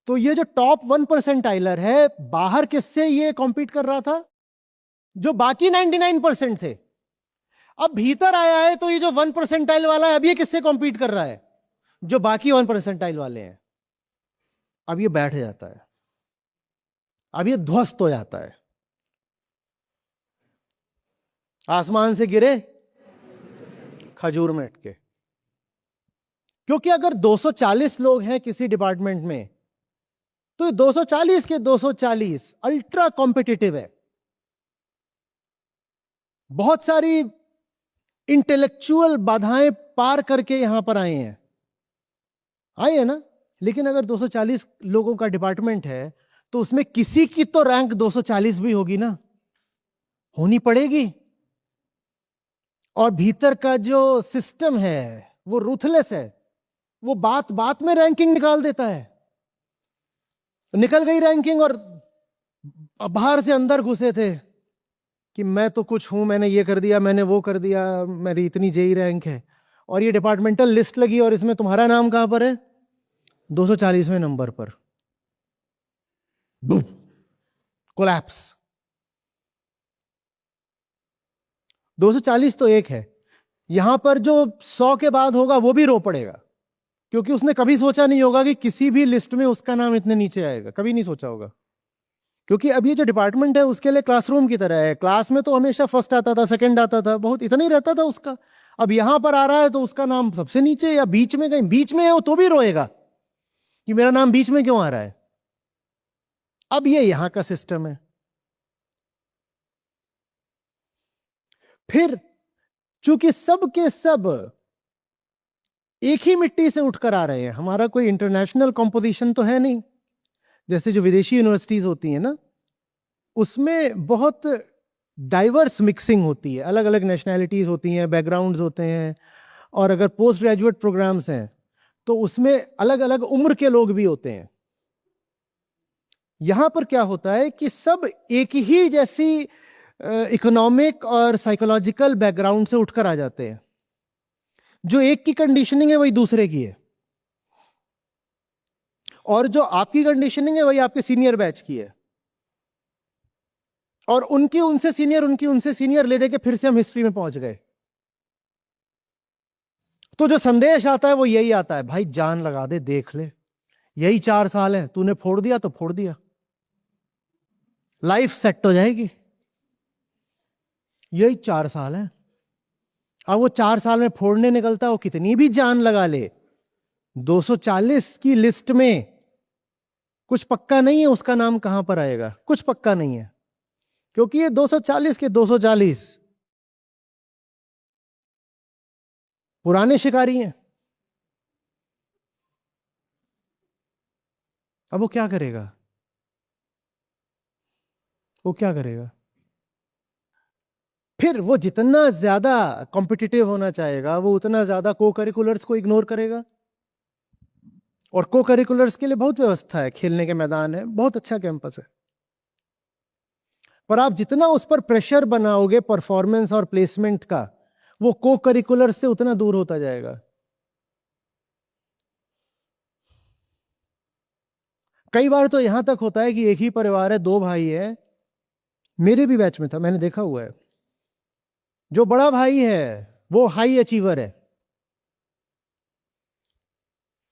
तो ये जो टॉप 1%आइलर है, बाहर किससे ये कॉम्पीट कर रहा था? जो बाकी 99% थे। अब भीतर आया है तो ये जो 1%आइल वाला है, अब ये किससे कॉम्पीट कर रहा है? जो बाकी 1%आइल वाले हैं। अब ये बैठ जाता है, अब ये ध्वस्त हो जाता है। आसमान से गिरे खजूर में अटके। क्योंकि अगर 240 लोग हैं किसी डिपार्टमेंट में, तो 240 के 240 अल्ट्रा कॉम्पिटिटिव है। बहुत सारी इंटेलेक्चुअल बाधाएं पार करके यहां पर आए हैं ना। लेकिन अगर 240 लोगों का डिपार्टमेंट है तो उसमें किसी की तो रैंक 240 भी होगी ना, होनी पड़ेगी। और भीतर का जो सिस्टम है वो रूथलेस है, वो बात बात में रैंकिंग निकाल देता है। निकल गई रैंकिंग और बाहर से अंदर घुसे थे कि मैं तो कुछ हूं, मैंने ये कर दिया, मैंने वो कर दिया, मेरी इतनी जेई रैंक है। और ये डिपार्टमेंटल लिस्ट लगी और इसमें तुम्हारा नाम कहां पर है? 240वें नंबर पर। कोलैप्स। 240 तो एक है, यहां पर जो 100 के बाद होगा वो भी रो पड़ेगा, क्योंकि उसने कभी सोचा नहीं होगा कि किसी भी लिस्ट में उसका नाम इतने नीचे आएगा, कभी नहीं सोचा होगा। क्योंकि अब ये जो डिपार्टमेंट है उसके लिए क्लासरूम की तरह है। क्लास में तो हमेशा फर्स्ट आता था, सेकंड आता था, बहुत इतना ही रहता था उसका। अब यहां पर आ रहा है तो उसका नाम सबसे नीचे या बीच में, कहीं बीच में है तो भी रोएगा कि मेरा नाम बीच में क्यों आ रहा है। अब ये यहां का सिस्टम है। फिर चूंकि सब के सब एक ही मिट्टी से उठकर आ रहे हैं, हमारा कोई इंटरनेशनल कॉम्पोजिशन तो है नहीं। जैसे जो विदेशी यूनिवर्सिटीज होती हैं ना, उसमें बहुत डाइवर्स मिक्सिंग होती है, अलग अलग नेशनैलिटीज होती हैं, बैकग्राउंड्स होते हैं। और अगर पोस्ट ग्रेजुएट प्रोग्राम्स हैं तो उसमें अलग अलग उम्र के लोग भी होते हैं। यहां पर क्या होता है कि सब एक ही जैसी इकोनॉमिक और साइकोलॉजिकल बैकग्राउंड से उठकर आ जाते हैं। जो एक की कंडीशनिंग है वही दूसरे की है, और जो आपकी कंडीशनिंग है वही आपके सीनियर बैच की है। और उनकी उनसे सीनियर, उनकी उनसे सीनियर ले दे के फिर से हम हिस्ट्री में पहुंच गए। तो जो संदेश आता है वो यही आता है, भाई जान लगा दे, देख ले, यही 4 साल है, तूने फोड़ दिया तो फोड़ दिया, लाइफ सेट हो जाएगी। यही 4 साल है। अब वो 4 साल में फोड़ने निकलता है, वो कितनी भी जान लगा ले, 240 की लिस्ट में कुछ पक्का नहीं है उसका नाम कहां पर आएगा, कुछ पक्का नहीं है। क्योंकि ये 240 के 240 पुराने शिकारी हैं। अब वो क्या करेगा? वो क्या करेगा? फिर वो जितना ज्यादा कॉम्पिटिटिव होना चाहेगा वो उतना ज्यादा को करिकुलर्स को इग्नोर करेगा। और को करिकुलर्स के लिए बहुत व्यवस्था है, खेलने के मैदान है, बहुत अच्छा कैंपस है। पर आप जितना उस पर प्रेशर बनाओगे परफॉर्मेंस और प्लेसमेंट का, वो को करिकुलर से उतना दूर होता जाएगा। कई बार तो यहां तक होता है कि एक ही परिवार है, 2 भाई है, मेरे भी बैच में था, मैंने देखा हुआ है। जो बड़ा भाई है वो हाई अचीवर है,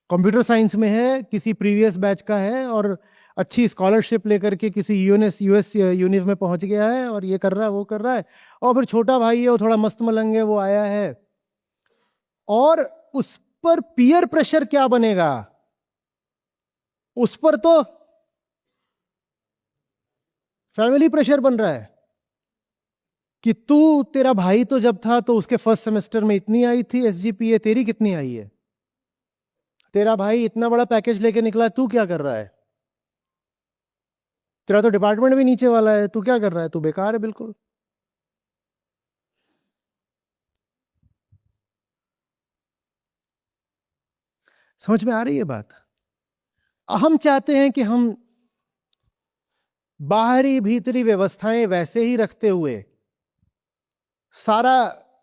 कंप्यूटर साइंस में है, किसी प्रीवियस बैच का है और अच्छी स्कॉलरशिप लेकर के किसी यूएस यूनिव में पहुंच गया है और ये कर रहा है वो कर रहा है, और फिर छोटा भाई है वो थोड़ा मस्त मलंग है वो आया है, और उस पर पीयर प्रेशर क्या बनेगा, उस पर तो फैमिली प्रेशर बन रहा है कि तू, तेरा भाई तो जब था तो उसके फर्स्ट सेमेस्टर में इतनी आई थी एसजीपीए, तेरी कितनी आई है, तेरा भाई इतना बड़ा पैकेज लेके निकला, तू क्या कर रहा है, तेरा तो डिपार्टमेंट भी नीचे वाला है, तू क्या कर रहा है, तू बेकार है बिल्कुल। समझ में आ रही है बात? हम चाहते हैं कि हम बाहरी भीतरी व्यवस्थाएं वैसे ही रखते हुए सारा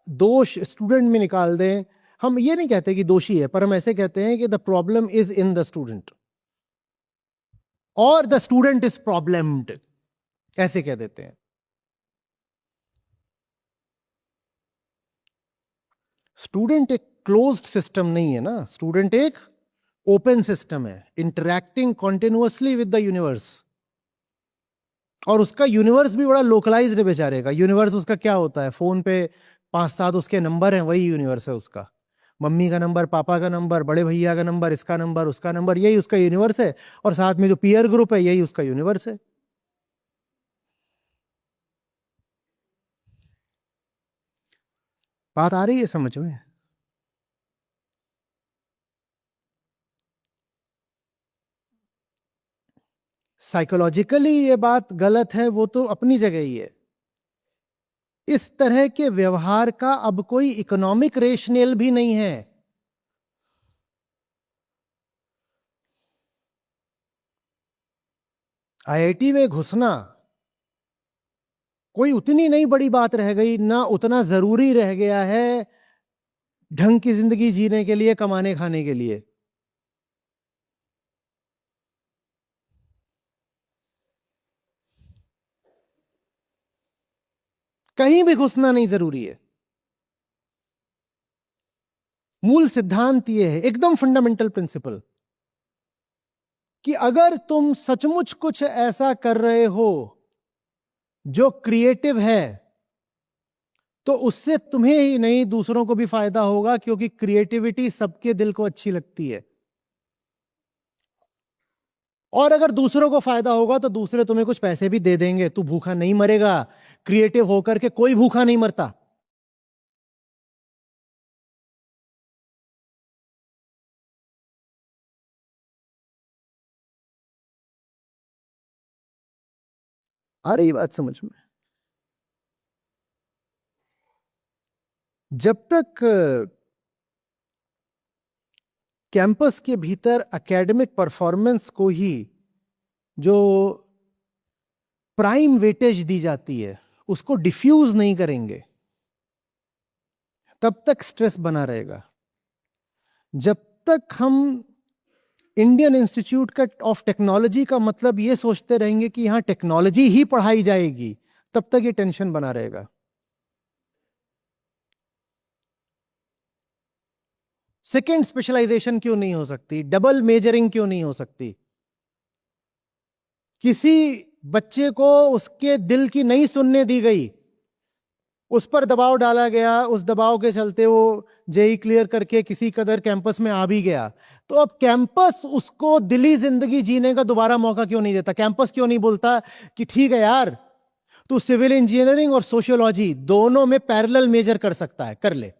दोष स्टूडेंट में निकाल दें। हम ये नहीं कहते कि दोषी है, पर हम ऐसे कहते हैं कि the problem is in the student और द स्टूडेंट इज प्रॉब्लम्ड, ऐसे कह देते हैं। स्टूडेंट एक क्लोज्ड सिस्टम नहीं है ना, स्टूडेंट एक ओपन सिस्टम है, interacting continuously with the universe. और उसका यूनिवर्स भी बड़ा लोकलाइज्ड है बेचारे का। यूनिवर्स उसका क्या होता है, फोन पे 5-7 उसके नंबर हैं, वही यूनिवर्स है उसका। मम्मी का नंबर, पापा का नंबर, बड़े भैया का नंबर, इसका नंबर, उसका नंबर, यही उसका यूनिवर्स है। और साथ में जो पीयर ग्रुप है यही उसका यूनिवर्स है। बात आ रही है समझ में? साइकोलॉजिकली ये बात गलत है, वो तो अपनी जगह ही है। इस तरह के व्यवहार का अब कोई इकोनॉमिक रेशनेल भी नहीं है। आईआईटी में घुसना कोई उतनी नहीं बड़ी बात रह गई, ना उतना जरूरी रह गया है ढंग की जिंदगी जीने के लिए, कमाने खाने के लिए। कहीं भी घुसना नहीं जरूरी है। मूल सिद्धांत यह है, एकदम फंडामेंटल प्रिंसिपल, कि अगर तुम सचमुच कुछ ऐसा कर रहे हो जो क्रिएटिव है, तो उससे तुम्हें ही नहीं दूसरों को भी फायदा होगा, क्योंकि क्रिएटिविटी सबके दिल को अच्छी लगती है। और अगर दूसरों को फायदा होगा तो दूसरे तुम्हें कुछ पैसे भी दे देंगे, तू भूखा नहीं मरेगा। क्रिएटिव होकर के कोई भूखा नहीं मरता। आ रही बात समझ में? जब तक कैंपस के भीतर एकेडमिक परफॉर्मेंस को ही जो प्राइम वेटेज दी जाती है उसको डिफ्यूज नहीं करेंगे, तब तक स्ट्रेस बना रहेगा। जब तक हम इंडियन इंस्टीट्यूट ऑफ टेक्नोलॉजी का मतलब ये सोचते रहेंगे कि यहां टेक्नोलॉजी ही पढ़ाई जाएगी, तब तक ये टेंशन बना रहेगा। सेकेंड स्पेशलाइजेशन क्यों नहीं हो सकती? डबल मेजरिंग क्यों नहीं हो सकती? किसी बच्चे को उसके दिल की नहीं सुनने दी गई, उस पर दबाव डाला गया, उस दबाव के चलते वो जेई क्लियर करके किसी कदर कैंपस में आ भी गया, तो अब कैंपस उसको दिली जिंदगी जीने का दोबारा मौका क्यों नहीं देता? कैंपस क्यों नहीं बोलता कि ठीक है यार, तू सिविल इंजीनियरिंग और सोशियोलॉजी दोनों में पैरेलल मेजर कर सकता है, कर ले।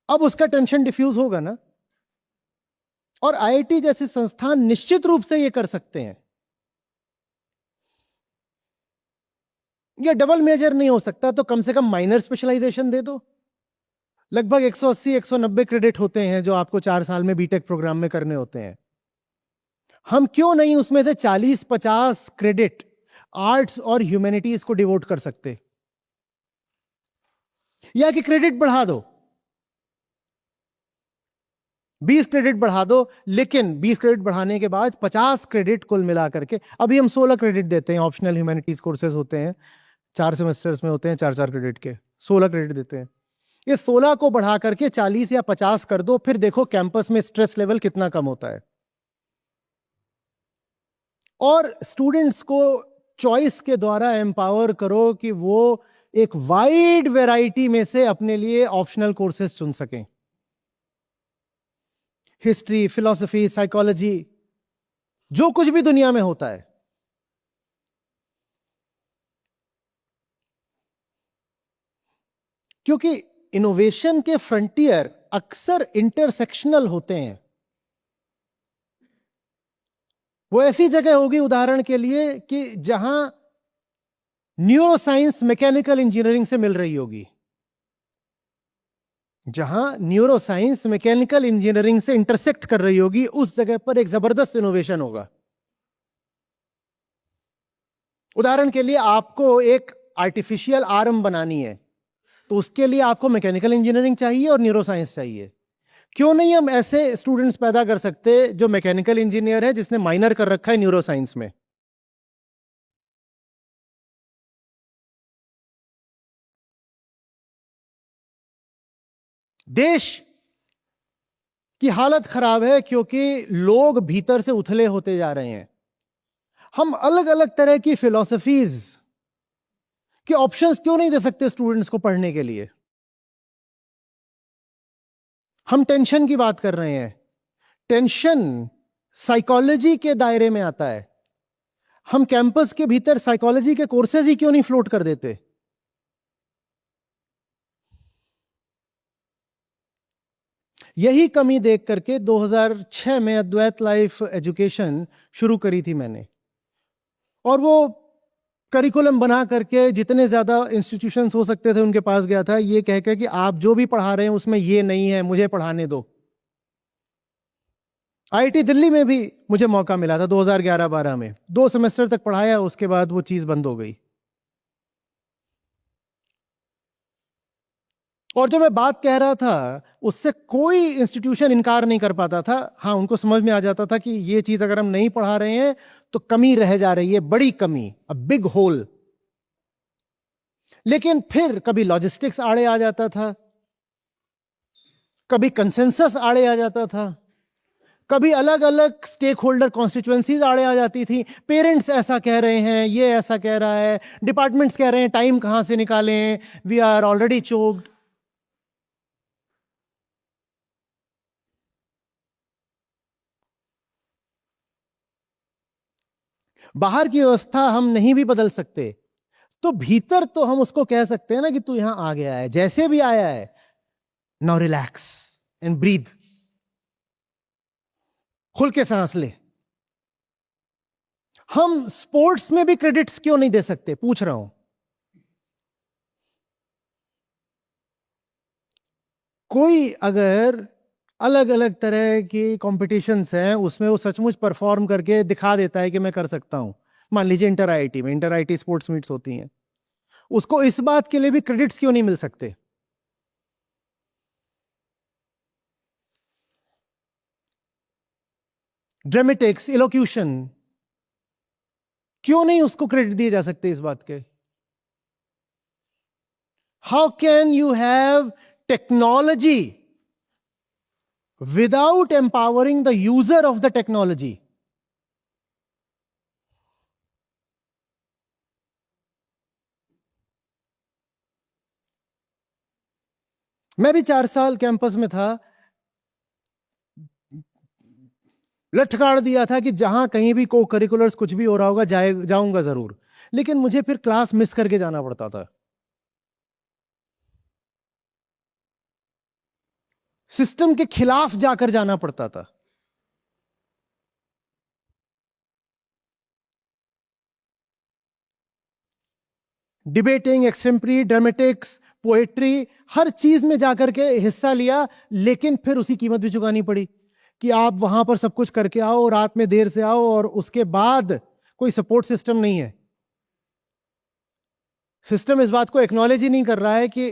अब उसका टेंशन डिफ्यूज होगा ना। और आईआईटी जैसे संस्थान निश्चित रूप से ये कर सकते हैं। ये डबल मेजर नहीं हो सकता तो कम से कम माइनर स्पेशलाइजेशन दे दो। लगभग 180-190 क्रेडिट होते हैं जो आपको 4 साल में बीटेक प्रोग्राम में करने होते हैं। हम क्यों नहीं उसमें से 40-50 क्रेडिट आर्ट्स और ह्यूमैनिटीज को डिवोट कर सकते? या कि क्रेडिट बढ़ा दो, 20 क्रेडिट बढ़ा दो, लेकिन 20 क्रेडिट बढ़ाने के बाद 50 क्रेडिट कुल मिला करके, अभी हम 16 क्रेडिट देते हैं, ऑप्शनल ह्यूमैनिटीज कोर्सेज होते हैं, 4 सेमेस्टर्स में होते हैं, 4-4 क्रेडिट के 16 क्रेडिट देते हैं। ये 16 को बढ़ा करके 40 या 50 कर दो, फिर देखो कैंपस में स्ट्रेस लेवल कितना कम होता है। और स्टूडेंट्स को चॉइस के द्वारा एम्पावर करो कि वो एक वाइड वैरायटी में से अपने लिए ऑप्शनल कोर्सेज चुन सकें। हिस्ट्री, फिलॉसफी, साइकोलॉजी, जो कुछ भी दुनिया में होता है। क्योंकि इनोवेशन के फ्रंटियर अक्सर इंटरसेक्शनल होते हैं। वो ऐसी जगह होगी उदाहरण के लिए कि जहां न्यूरो साइंस मैकेनिकल इंजीनियरिंग से मिल रही होगी, जहां न्यूरो साइंस मैकेनिकल इंजीनियरिंग से इंटरसेक्ट कर रही होगी, उस जगह पर एक जबरदस्त इनोवेशन होगा। उदाहरण के लिए आपको एक आर्टिफिशियल आर्म बनानी है, तो उसके लिए आपको मैकेनिकल इंजीनियरिंग चाहिए और न्यूरो साइंस चाहिए। क्यों नहीं हम ऐसे स्टूडेंट्स पैदा कर सकते जो मैकेनिकल इंजीनियर है, जिसने माइनर कर रखा है न्यूरो साइंस में। देश की हालत खराब है क्योंकि लोग भीतर से उथले होते जा रहे हैं। हम अलग अलग तरह की फिलॉसफीज के ऑप्शंस क्यों नहीं दे सकते स्टूडेंट्स को पढ़ने के लिए? हम टेंशन की बात कर रहे हैं। टेंशन साइकोलॉजी के दायरे में आता है। हम कैंपस के भीतर साइकोलॉजी के कोर्सेज ही क्यों नहीं फ्लोट कर देते? यही कमी देख करके 2006 में अद्वैत लाइफ एजुकेशन शुरू करी थी मैंने, और वो करिकुलम बना करके जितने ज्यादा इंस्टीट्यूशंस हो सकते थे उनके पास गया था, ये कहकर कि आप जो भी पढ़ा रहे हैं उसमें ये नहीं है, मुझे पढ़ाने दो। आईआईटी दिल्ली में भी मुझे मौका मिला था 2011-12 में, 2 सेमेस्टर तक पढ़ाया, उसके बाद वो चीज बंद हो गई। और जो मैं बात कह रहा था उससे कोई इंस्टीट्यूशन इनकार नहीं कर पाता था। हाँ, उनको समझ में आ जाता था कि ये चीज अगर हम नहीं पढ़ा रहे हैं तो कमी रह जा रही है, बड़ी कमी, अ बिग होल। लेकिन फिर कभी लॉजिस्टिक्स आड़े आ जाता था, कभी कंसेंसस आड़े आ जाता था, कभी अलग अलग स्टेक होल्डर कॉन्स्टिट्यूएंसीज आड़े आ जाती थी। पेरेंट्स ऐसा कह रहे हैं, ये ऐसा कह रहा है, डिपार्टमेंट्स कह रहे हैं टाइम कहां से निकालें, वी आर ऑलरेडी चोक्ड। बाहर की व्यवस्था हम नहीं भी बदल सकते, तो भीतर तो हम उसको कह सकते हैं ना कि तू यहां आ गया है, जैसे भी आया है, नाउ रिलैक्स एंड ब्रीथ, खुल के सांस ले। हम स्पोर्ट्स में भी क्रेडिट्स क्यों नहीं दे सकते, पूछ रहा हूं। कोई अगर अलग अलग तरह की कॉम्पिटिशन्स हैं, उसमें वो सचमुच परफॉर्म करके दिखा देता है कि मैं कर सकता हूं, मान लीजिए इंटर आईआईटी में इंटर आईआईटी स्पोर्ट्स मीट्स होती हैं, उसको इस बात के लिए भी क्रेडिट्स क्यों नहीं मिल सकते? ड्रामेटिक्स, इलोक्यूशन, क्यों नहीं उसको क्रेडिट दिए जा सकते इस बात के? How can you have technology without empowering the user of the technology? मैं भी 4 साल कैंपस में था, लठकाड़ दिया था कि जहां कहीं भी को करिकुलर्स कुछ भी हो रहा होगा जाऊंगा जरूर, लेकिन मुझे फिर क्लास मिस करके जाना पड़ता था। सिस्टम के खिलाफ जाकर जाना पड़ता था। डिबेटिंग, एक्सटेम्परी, ड्रामेटिक्स, पोएट्री, हर चीज में जाकर के हिस्सा लिया, लेकिन फिर उसी कीमत भी चुकानी पड़ी कि आप वहां पर सब कुछ करके आओ, रात में देर से आओ, और उसके बाद कोई सपोर्ट सिस्टम नहीं है। सिस्टम इस बात को एक्नॉलेज ही नहीं कर रहा है कि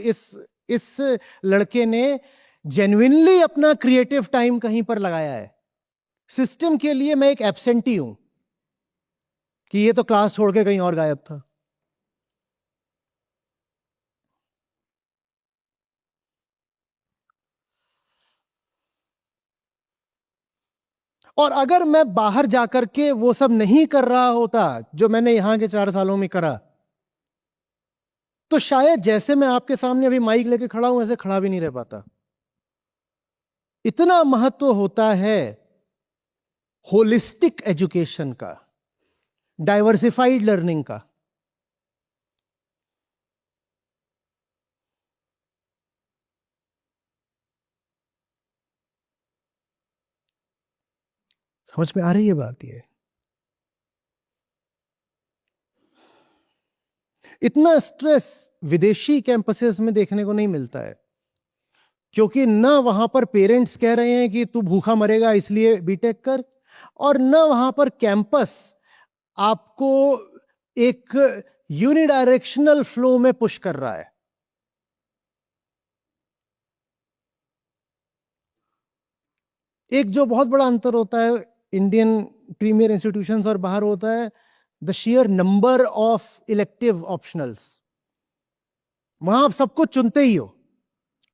इस लड़के ने जेन्युइनली अपना क्रिएटिव टाइम कहीं पर लगाया है। सिस्टम के लिए मैं एक एब्सेंटी हूं कि ये तो क्लास छोड़ के कहीं और गायब था। और अगर मैं बाहर जाकर के वो सब नहीं कर रहा होता जो मैंने यहां के 4 सालों में करा, तो शायद जैसे मैं आपके सामने अभी माइक लेके खड़ा हूं ऐसे खड़ा भी नहीं रह पाता। इतना महत्व होता है होलिस्टिक एजुकेशन का, डाइवर्सिफाइड लर्निंग का। समझ में आ रही है बात? ये इतना स्ट्रेस विदेशी कैंपसेस में देखने को नहीं मिलता है, क्योंकि ना वहां पर पेरेंट्स कह रहे हैं कि तू भूखा मरेगा इसलिए बीटेक कर, और ना वहां पर कैंपस आपको एक यूनिडायरेक्शनल फ्लो में पुश कर रहा है। एक जो बहुत बड़ा अंतर होता है इंडियन प्रीमियर इंस्टीट्यूशंस और बाहर होता है, the share number of elective optionals. वहां आप सब कुछ चुनते ही हो,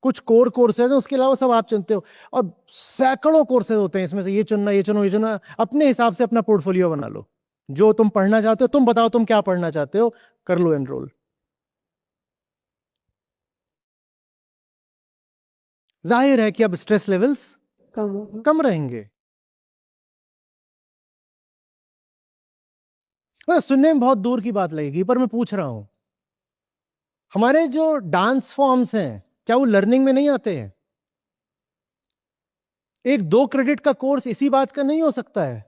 कुछ कोर कोर्सेज हैं, उसके अलावा सब आप चुनते हो, और सैकड़ों कोर्सेज होते हैं, इसमें से ये चुनना, ये चुनो, ये चुनना। अपने हिसाब से अपना पोर्टफोलियो बना लो, जो तुम पढ़ना चाहते हो, तुम बताओ तुम क्या पढ़ना चाहते हो, कर लो एनरोल। जाहिर है कि अब स्ट्रेस लेवल्स कम रहेंगे। सुनने में बहुत दूर की बात लगेगी, पर मैं पूछ रहा हूं, हमारे जो डांस फॉर्म्स हैं क्या वो लर्निंग में नहीं आते हैं? एक 2 क्रेडिट का कोर्स इसी बात का नहीं हो सकता है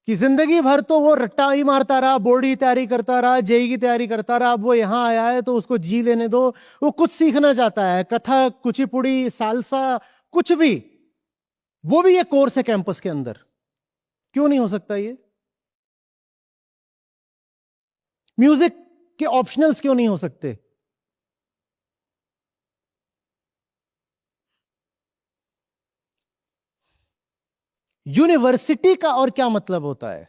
कि जिंदगी भर तो वो रट्टा ही मारता रहा, बोर्ड की तैयारी करता रहा, जेई की तैयारी करता रहा, अब वो यहां आया है तो उसको जी लेने दो, वो कुछ सीखना चाहता है, कथक, कुचिपुड़ी, सालसा, कुछ भी, वो भी ये कोर्स है कैंपस के अंदर। क्यों नहीं हो सकता ये? म्यूजिक के ऑप्शनल्स क्यों नहीं हो सकते? यूनिवर्सिटी का और क्या मतलब होता है?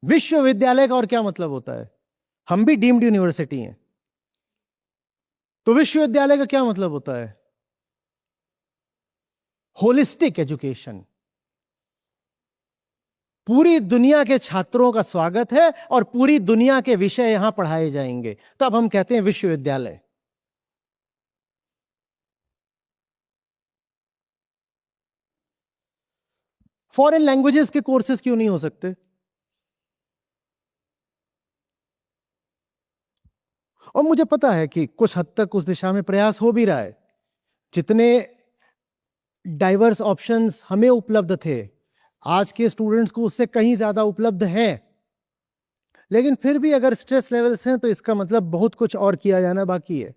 विश्वविद्यालय का और क्या मतलब होता है? हम भी डीम्ड यूनिवर्सिटी हैं, तो विश्वविद्यालय का क्या मतलब होता है? Holistic education. पूरी दुनिया के छात्रों का स्वागत है और पूरी दुनिया के विषय यहां पढ़ाए जाएंगे, तब हम कहते हैं विश्वविद्यालय। फॉरेन लैंग्वेजेस के कोर्सेज क्यों नहीं हो सकते? और मुझे पता है कि कुछ हद तक उस दिशा में प्रयास हो भी रहा है। जितने डाइवर्स ऑप्शंस हमें उपलब्ध थे, आज के स्टूडेंट्स को उससे कहीं ज्यादा उपलब्ध है, लेकिन फिर भी अगर स्ट्रेस लेवल्स हैं तो इसका मतलब बहुत कुछ और किया जाना बाकी है।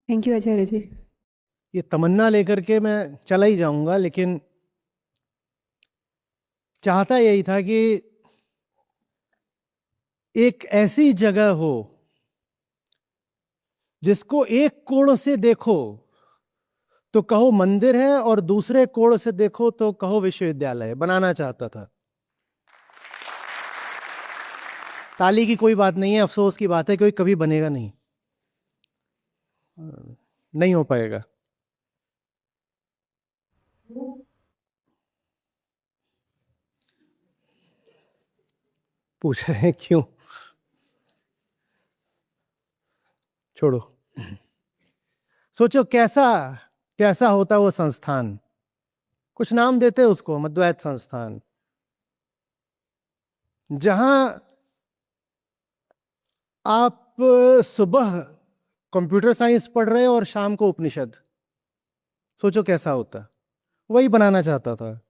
थैंक यू आचार्य जी। ये तमन्ना लेकर के मैं चला ही जाऊंगा, लेकिन चाहता यही था कि एक ऐसी जगह हो जिसको एक कोण से देखो तो कहो मंदिर है और दूसरे कोण से देखो तो कहो विश्वविद्यालय बनाना चाहता था। ताली की कोई बात नहीं है, अफसोस की बात है कोई कभी बनेगा नहीं, नहीं हो पाएगा। पूछ रहे हैं क्यों? छोड़ो, सोचो कैसा कैसा होता वो संस्थान। कुछ नाम देते उसको, मध्वैत संस्थान, जहां आप सुबह कंप्यूटर साइंस पढ़ रहे हो और शाम को उपनिषद। सोचो कैसा होता। वही बनाना चाहता था।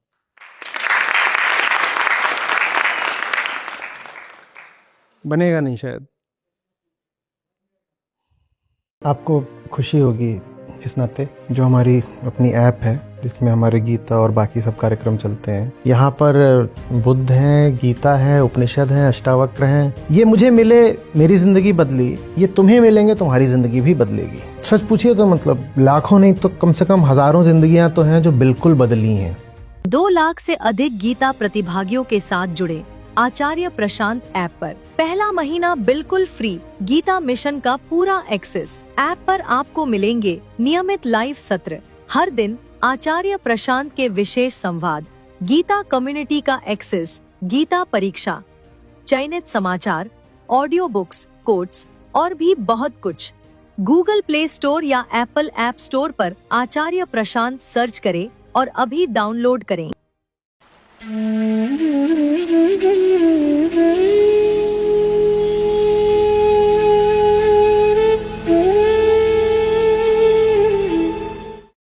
बनेगा नहीं शायद। आपको खुशी होगी इस नाते जो हमारी अपनी ऐप है जिसमें हमारे गीता और बाकी सब कार्यक्रम चलते हैं। यहाँ पर बुद्ध हैं, गीता है, उपनिषद हैं, अष्टावक्र हैं। ये मुझे मिले, मेरी जिंदगी बदली, ये तुम्हें मिलेंगे, तुम्हारी जिंदगी भी बदलेगी। सच पूछिए तो मतलब लाखों नहीं तो कम से कम हजारों जिंदगियां तो हैं जो बिल्कुल बदली हैं। 2 लाख से अधिक गीता प्रतिभागियों के साथ जुड़े आचार्य प्रशांत ऐप पर। पहला महीना बिल्कुल फ्री। गीता मिशन का पूरा एक्सेस। ऐप पर आपको मिलेंगे नियमित लाइव सत्र, हर दिन आचार्य प्रशांत के विशेष संवाद, गीता कम्युनिटी का एक्सेस, गीता परीक्षा, चयनित समाचार, ऑडियो बुक्स, कोट्स और भी बहुत कुछ। गूगल प्ले स्टोर या एप्पल ऐप स्टोर पर आचार्य प्रशांत सर्च करें और अभी डाउनलोड करें।